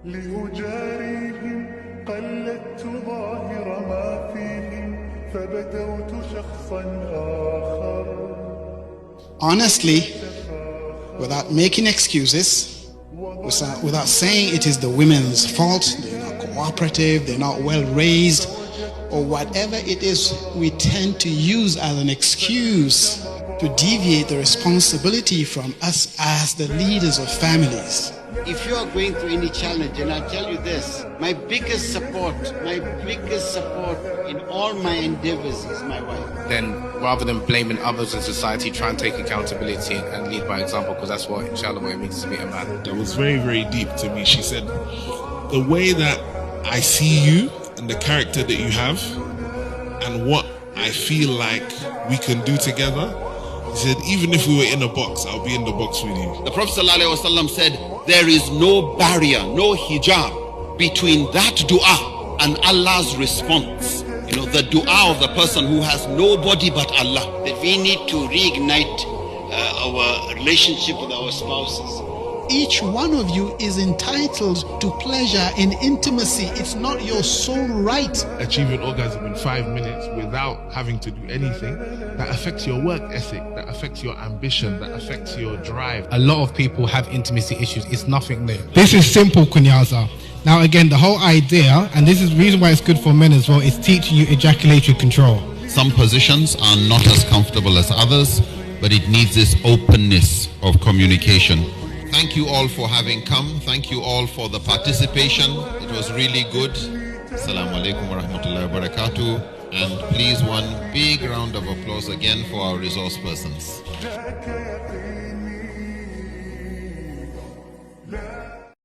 لأجاريهم قلدت ظاهر ما فيهم فبدوت شخصا آخر. Honestly, without making excuses, without saying it is the women's fault, they're not cooperative, they're not well raised, or whatever it is we tend to use as an excuse to deviate the responsibility from us as the leaders of families. If you are going through any challenge, and I'll tell you this, my biggest support in all my endeavors is my wife. Then rather than blaming others in society, try and take accountability and lead by example, because that's what, inshallah, what it means to be a man. That was very, very deep to me. She said, the way that I see you and the character that you have and what I feel like we can do together, he said, even if we were in a box, I'll be in the box with you. The Prophet ﷺ said, there is no barrier, no hijab between that dua and Allah's response. You know, the dua of the person who has nobody but Allah. That we need to reignite our relationship with our spouses. Each one of you is entitled to pleasure and intimacy. It's not your sole right. Achieving orgasm in 5 minutes without having to do anything, that affects your work ethic, that affects your ambition, that affects your drive. A lot of people have intimacy issues. It's nothing new. This is simple, Kunyaza. Now again, the whole idea, and this is the reason why it's good for men as well, is teaching you ejaculatory control. Some positions are not as comfortable as others, but it needs this openness of communication. Thank you all for having come. Thank you all for the participation. It was really good. Assalamu alaikum wa rahmatullahi wa barakatuh. And please, one big round of applause again for our resource persons.